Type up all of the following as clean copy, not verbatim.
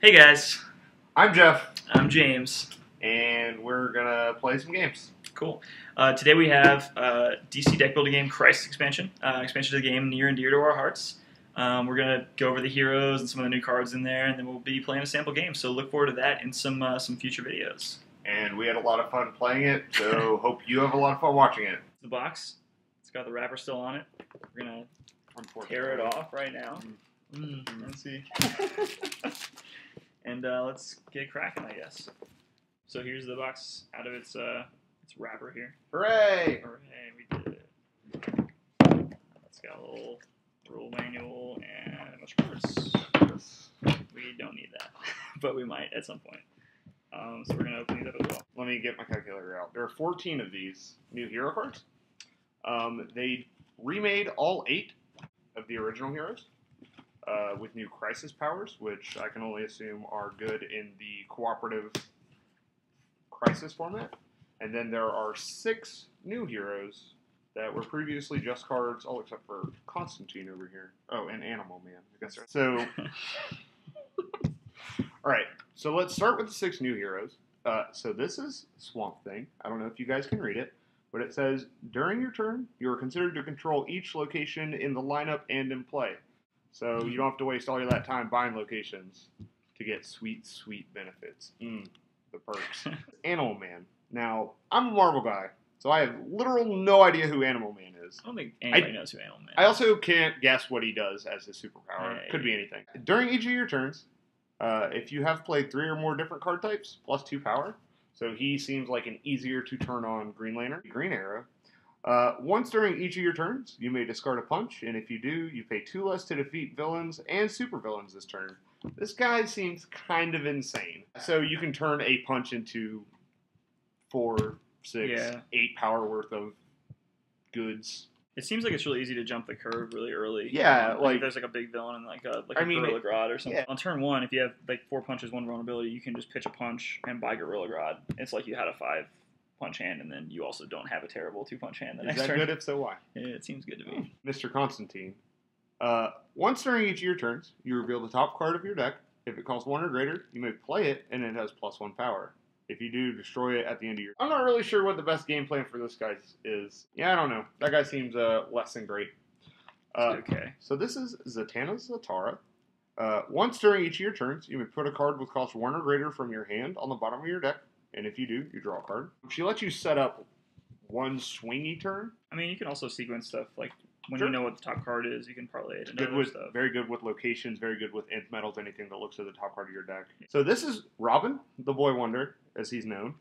Hey guys, I'm Jeff, I'm James. and we're gonna play some games. Cool. Today we have DC Deckbuilding game Crisis expansion. Expansion to the game near and dear to our hearts. We're gonna go over the heroes and some of the new cards in there, and then we'll be playing a sample game. So look forward to that in some future videos. And we had a lot of fun playing it, so hope you have a lot of fun watching it. The box, it's got the wrapper still on it. We're gonna tear it off right now. Let's see. And let's get cracking, I guess. So here's the box out of its wrapper here. Hooray! Hooray, we did it. It's got a little rule manual and a bunch of cards. We don't need that, but we might at some point. So we're going to open these up as well. Let me get my calculator out. There are 14 of these new hero cards. They remade all 8 of the original heroes with new crisis powers, which I can only assume are good in the cooperative crisis format. And then there are 6 new heroes that were previously just cards, all except for Constantine over here. Oh, and Animal Man, I guess. So, all right. So let's start with the 6 new heroes. So this is Swamp Thing. I don't know if you guys can read it, but it says, during your turn, you are considered to control each location in the lineup and in play. So you don't have to waste all of that time buying locations to get sweet, sweet benefits. The perks. Animal Man. Now, I'm a Marvel guy, so I have literal no idea who Animal Man is. I don't think anybody knows who Animal Man is. I also can't guess what he does as his superpower. Hey. Could be anything. During each of your turns, if you have played 3 or more different card types, plus 2 power, so he seems like an easier to turn on Green Lantern. Green Arrow. Once during each of your turns, you may discard a punch, and if you do, you pay 2 less to defeat villains and supervillains this turn. This guy seems kind of insane. So you can turn a punch into 4, 6, 8 power worth of goods. It seems like it's really easy to jump the curve really early. Yeah, like if there's like a big villain and like a Gorilla Grodd or something. Yeah. On turn 1, if you have like 4 punches, 1 vulnerability, you can just pitch a punch and buy Gorilla Grodd. It's like you had a 5-punch hand, and then you also don't have a terrible 2-punch hand the next turn. Is that good? If so, why? It seems good to me. Mr. Constantine. Once during each of your turns, you reveal the top card of your deck. If it costs 1 or greater, you may play it, and it has +1 power. If you do, destroy it at the end of your... I'm not really sure what the best game plan for this guy is. Yeah, I don't know. That guy seems less than great. Okay. So this is Zatanna Zatara. Once during each of your turns, you may put a card with cost 1 or greater from your hand on the bottom of your deck. And if you do, you draw a card. She lets you set up 1 swingy turn. I mean, you can also sequence stuff like when Sure. you know what the top card is, you can parlay it into other stuff. Very good with locations, very good with nth metals, anything that looks at the top card of your deck. So this is Robin, the Boy Wonder, as he's known.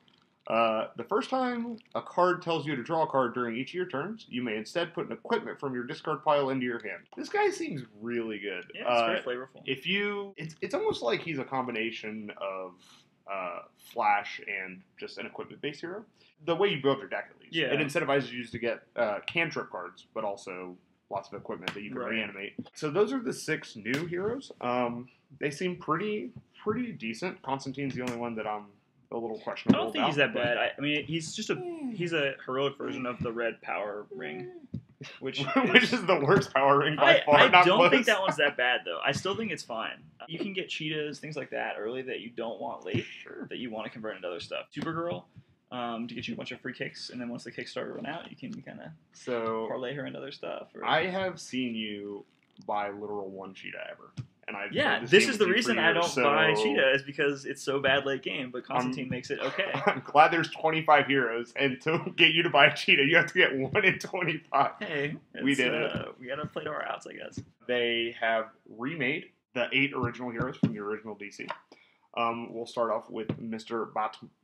The first time a card tells you to draw a card during each of your turns, you may instead put an equipment from your discard pile into your hand. This guy seems really good. Yeah, it's very flavorful. It's almost like he's a combination of Flash and just an equipment-based hero. The way you build your deck, at least. Yeah. It incentivizes you to get cantrip cards, but also lots of equipment that you can reanimate. So those are the 6 new heroes. They seem pretty decent. Constantine's the only one that I'm a little questionable I don't think he's that bad. I mean, he's just he's a heroic version of the red power ring. Which is the worst power ring by far. I don't think that one's that bad, though. I still think it's fine. You can get cheetahs, things like that, early that you don't want late, that you want to convert into other stuff. Supergirl, to get you a bunch of free kicks, and then once the kicks start to run out, you can kind of parlay her into other stuff. I have seen you buy literal 1 cheetah ever. And this is the reason I don't buy cheetah, is because it's so bad late game, but Constantine makes it okay. I'm glad there's 25 heroes, and to get you to buy a cheetah, you have to get 1 in 25. Hey, we did it. We gotta play to our outs, I guess. They have remade the 8 original heroes from the original DC. We'll start off with Mr.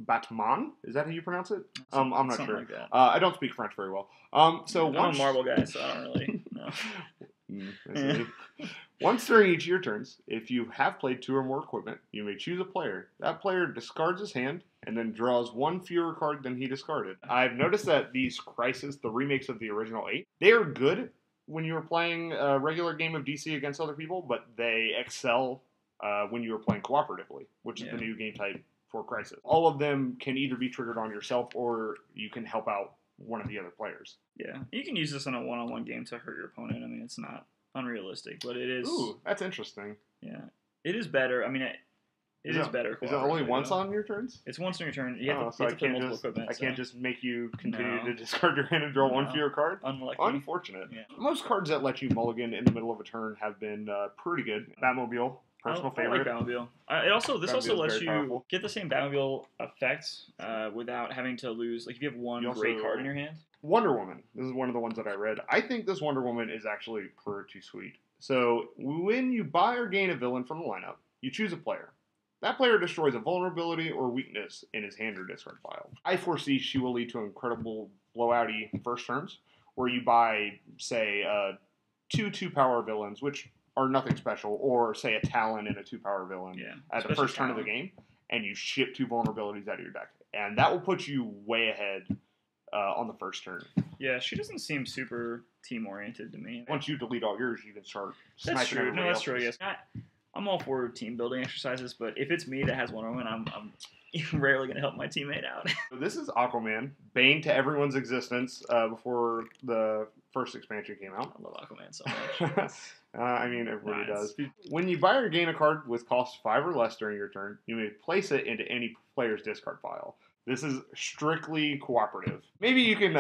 Batman. Is that how you pronounce it? I'm not sure. Like that. I don't speak French very well. I'm a Marvel guy, so I don't really know. Once during each of your turns, if you have played 2 or more equipment, you may choose a player. That player discards his hand and then draws 1 fewer card than he discarded. I've noticed that these Crisis, the remakes of the original 8, they are good when you were playing a regular game of DC against other people, but they excel when you were playing cooperatively, which is the new game type for Crisis. All of them can either be triggered on yourself or you can help out one of the other players. Yeah, you can use this in a one-on-one game to hurt your opponent. I mean, it's not unrealistic, but it is. Ooh, that's interesting. Yeah, it is better. I mean, It is better. Is it only once on your turns? It's once on your turn. You have to play multiple equipment. I can't just make you continue to discard your hand and draw one fewer card? Unlucky. Unfortunate. Yeah. Most cards that let you mulligan in the middle of a turn have been pretty good. Batmobile, personal favorite. I like Batmobile. This also lets you powerful. Get the same Batmobile effect without having to lose. Like if you have one great card in your hand. Wonder Woman. This is one of the ones that I read. I think this Wonder Woman is actually pretty sweet. So when you buy or gain a villain from the lineup, you choose a player. That player destroys a vulnerability or weakness in his hand or discard pile. I foresee she will lead to incredible blowouty first turns, where you buy, say, two 2-power villains, which are nothing special, or say a Talon and a 2-power villain at the first turn of the game, and you ship 2 vulnerabilities out of your deck. And that will put you way ahead on the first turn. Yeah, she doesn't seem super team-oriented to me. Once you delete all yours, you can start sniping. That's true. No, that's true, yes. I'm all for team building exercises, but if it's me that has Wonder Woman, I'm rarely going to help my teammate out. This is Aquaman, bane to everyone's existence before the first expansion came out. I love Aquaman so much. I mean, everybody does. When you buy or gain a card with cost 5 or less during your turn, you may place it into any player's discard pile. This is strictly cooperative. Maybe you can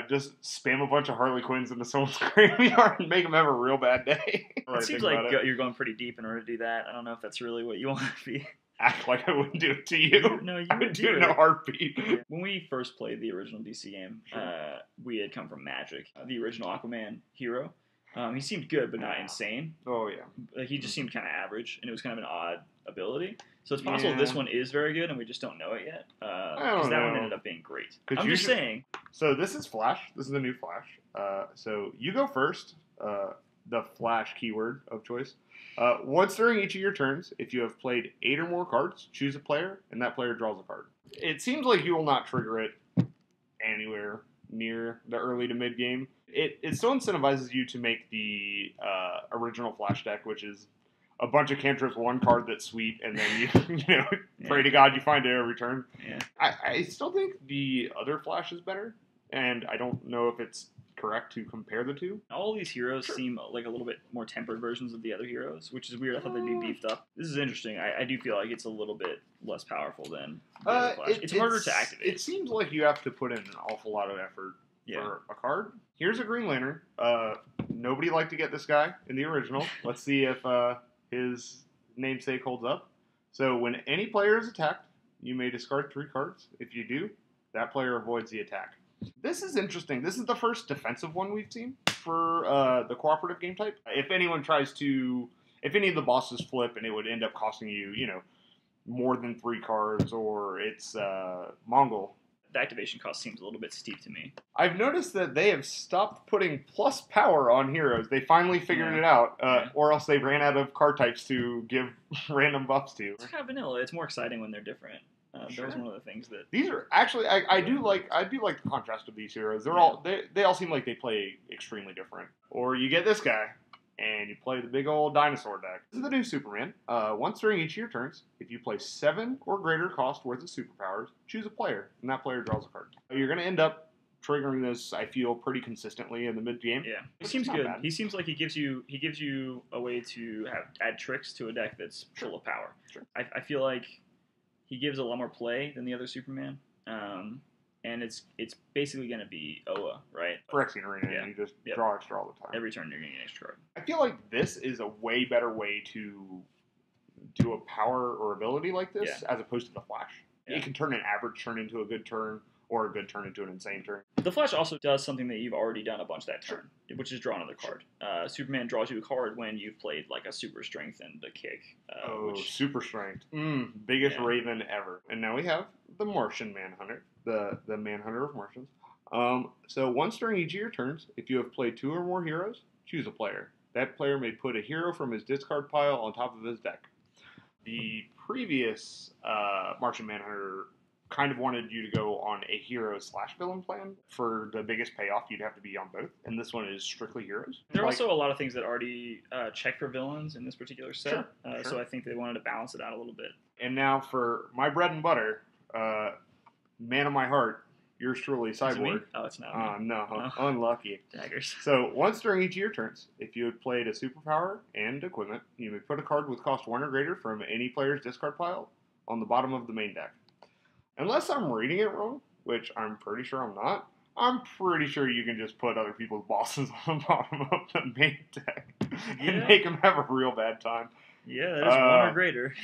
just spam a bunch of Harley Quinns into someone's graveyard and make them have a real bad day. It seems like you're going pretty deep in order to do that. I don't know if that's really what you want to be. Act like I wouldn't do it to you. No, you I would do it in a heartbeat. When we first played the original DC game, we had come from Magic, the original Aquaman hero. He seemed good, but not insane. Oh, yeah. Like, he just seemed kind of average, and it was kind of an odd ability. So it's possible this one is very good, and we just don't know it yet. Because that one ended up being great. I'm just saying. So this is Flash. This is the new Flash. So you go first. The Flash keyword of choice. Once during each of your turns, if you have played 8 or more cards, choose a player, and that player draws a card. It seems like you will not trigger it anywhere near the early to mid game. It still incentivizes you to make the original Flash deck, which is a bunch of cantrips, one card that's sweet, and then you pray to God you find it every turn. Yeah. I still think the other Flash is better, and I don't know if it's correct to compare the two. All these heroes seem like a little bit more tempered versions of the other heroes, which is weird. I thought they'd be beefed up. This is interesting. I do feel like it's a little bit less powerful than the other Flash. It's harder to activate. It seems like you have to put in an awful lot of effort for a card. Here's a Green Lantern. Nobody liked to get this guy in the original. Let's see if his namesake holds up. So when any player is attacked, you may discard 3 cards. If you do, that player avoids the attack. This is interesting. This is the first defensive one we've seen for the cooperative game type. If anyone tries to, if any of the bosses flip and it would end up costing you, more than 3 cards, or it's Mongol. The activation cost seems a little bit steep to me. I've noticed that they have stopped putting plus power on heroes. They finally figured it out, or else they ran out of card types to give random buffs to. It's kind of vanilla. It's more exciting when they're different. That was one of the things that these are actually I do like the contrast of these heroes. They all seem like they play extremely different. Or you get this guy and you play the big old dinosaur deck. This is the new Superman. Once during each of your turns, if you play 7 or greater cost worth of superpowers, choose a player, and that player draws a card. You're going to end up triggering this, I feel, pretty consistently in the mid game. Yeah, he seems good. Bad. He seems like he gives you a way to add tricks to a deck that's full of power. Sure. I feel like he gives a lot more play than the other Superman. And it's basically going to be Oa, right? Phyrexian Arena, and you just draw extra all the time. Every turn you're getting an extra card. I feel like this is a way better way to do a power or ability like this as opposed to the Flash. Yeah. It can turn an average turn into a good turn, or a good turn into an insane turn. The Flash also does something that you've already done a bunch that turn, which is draw another card. Superman draws you a card when you've played like a super strength and a kick. Super strength. Biggest Raven ever. And now we have the Martian Manhunter, the Manhunter of Martians. So once during each of your turns, if you have played 2 or more heroes, choose a player. That player may put a hero from his discard pile on top of his deck. The previous Martian Manhunter kind of wanted you to go on a hero/villain plan. For the biggest payoff, you'd have to be on both. And this one is strictly heroes. There are also a lot of things that already check for villains in this particular set. Sure. So I think they wanted to balance it out a little bit. And now for my bread and butter, man of my heart, yours truly, Cyborg. Oh, it's not me. No, unlucky. Daggers. So once during each of your turns, if you had played a superpower and equipment, you may put a card with cost 1 or greater from any player's discard pile on the bottom of the main deck. Unless I'm reading it wrong, which I'm pretty sure I'm not, I'm pretty sure you can just put other people's bosses on the bottom of the main deck and make them have a real bad time. Yeah, that is one or greater.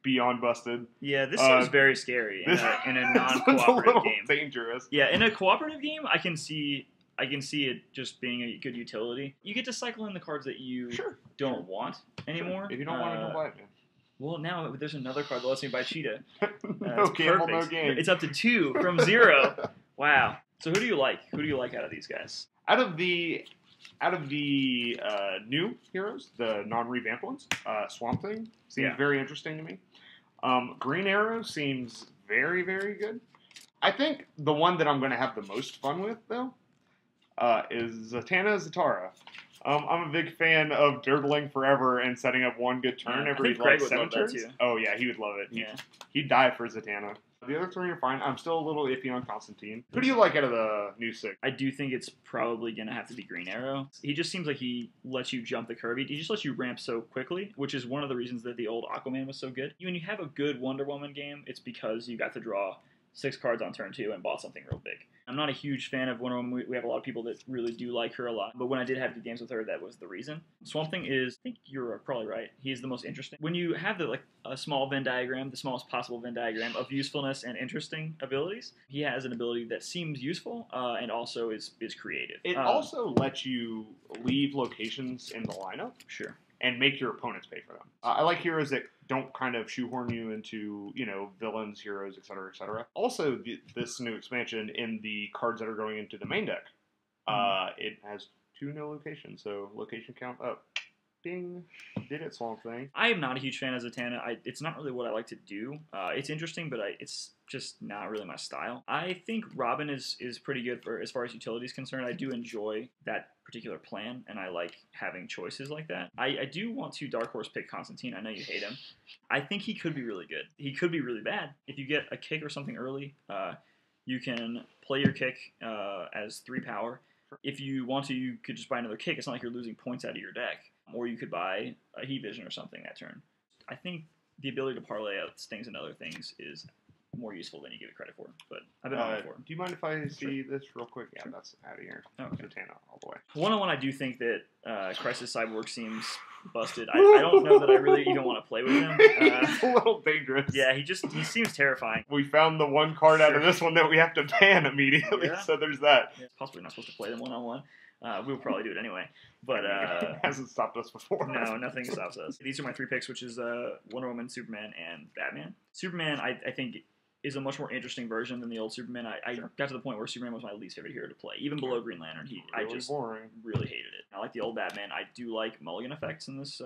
Beyond busted. Yeah, this seems very scary in a non-cooperative game. Dangerous. Yeah, in a cooperative game, I can see it just being a good utility. You get to cycle in the cards that you don't want anymore. If you don't want to, don't buy it, man. Well, now there's another card that lets me buy Cheetah. No gamble, no game. It's up to 2 from 0. Wow. So who do you like? Who do you like out of these guys? Out of the new heroes, the non-revamped ones, Swamp Thing seems very interesting to me. Green Arrow seems very, very good. I think the one that I'm going to have the most fun with, though, is Zatanna Zatara. I'm a big fan of dirtling forever and setting up one good turn every like 7 turns. Oh yeah, he would love it. He'd die for Zatanna. The other 3 are fine. I'm still a little iffy on Constantine. Who do you like out of the new 6? I do think it's probably going to have to be Green Arrow. He just seems like he lets you jump the curve. He just lets you ramp so quickly, which is one of the reasons that the old Aquaman was so good. When you have a good Wonder Woman game, it's because you got to draw 6 cards on turn 2 and bought something real big. I'm not a huge fan of Wonder Woman. We have a lot of people that really do like her a lot. But when I did have good games with her, that was the reason. Swamp Thing is, I think you're probably right, he's the most interesting. When you have a small Venn diagram, the smallest possible Venn diagram of usefulness and interesting abilities, he has an ability that seems useful and also is creative. It also lets you leave locations in the lineup. Sure. And make your opponents pay for them. I like heroes that don't kind of shoehorn you into, villains, heroes, etc., etc. Also, this new expansion in the cards that are going into the main deck, it has 2 no locations, so location count up. Ding. Did it, Swamp Thing. I am not a huge fan of Zatanna. It's not really what I like to do. It's interesting, but it's just not really my style. I think Robin is pretty good for as far as utility is concerned. I do enjoy that particular plan, and I like having choices like that. I do want to Dark Horse pick Constantine. I know you hate him. I think he could be really good. He could be really bad. If you get a kick or something early, you can play your kick as 3 power. If you want to, you could just buy another kick. It's not like you're losing points out of your deck. Or you could buy a Heat Vision or something that turn. I think the ability to parlay out things and other things is more useful than you give it credit for. But I've been on it before. Do you mind if I see this real quick? Yeah, that's out of here. Oh, okay. Zatanna all the way. 1-on-1, I do think that Crisis Cyborg seems busted. I don't know that I really even want to play with him. It's a little dangerous. Yeah, he seems terrifying. We found the one card out of this one that we have to ban immediately, so there's that. Yeah, it's possibly not supposed to play them 1-on-1. We'll probably do it anyway, but it hasn't stopped us before. No, nothing stops us. These are my 3 picks, which is Wonder Woman, Superman, and Batman. Superman, I think, is a much more interesting version than the old Superman. I got to the point where Superman was my least favorite hero to play, even below Green Lantern. I just really hated it. I like the old Batman. I do like mulligan effects in this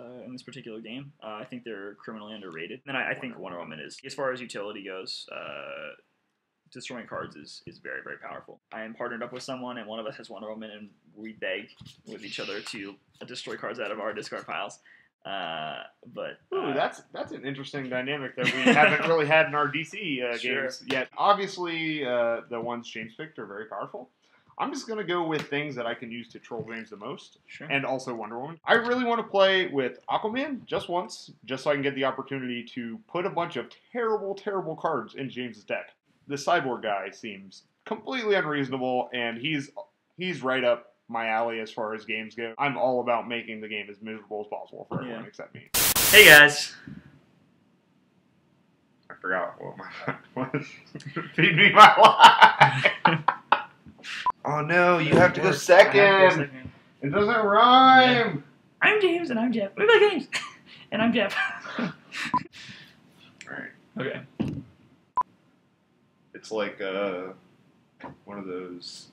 particular game. I think they're criminally underrated. And I think Wonder Woman is, as far as utility goes, destroying cards is very, very powerful. I am partnered up with someone, and one of us has Wonder Woman, and we beg with each other to destroy cards out of our discard piles. That's an interesting dynamic that we haven't really had in our DC games yet. Obviously, the ones James picked are very powerful. I'm just going to go with things that I can use to troll James the most, and also Wonder Woman. I really want to play with Aquaman just once, just so I can get the opportunity to put a bunch of terrible, terrible cards in James's deck. The Cyborg guy seems completely unreasonable, and he's right up my alley as far as games go. I'm all about making the game as miserable as possible for everyone except me. Hey guys! I forgot what my was. Feed me my life! Oh no, you have to go second! It doesn't rhyme! Yeah. I'm James, and I'm Jeff. We play games! And I'm Jeff. Alright. Okay. It's like one of those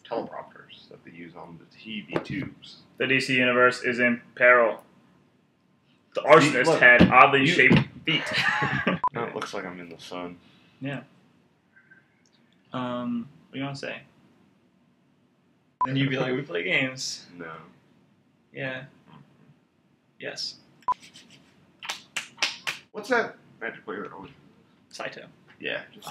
teleprompters that they use on the TV tubes. The DC universe is in peril. The arsonist had oddly shaped feet. No, it looks like I'm in the sun. Yeah. What do you want to say? Then you'd be like, we play games. No. Yeah. Yes. What's that magic player that always... Saito. Yeah. Just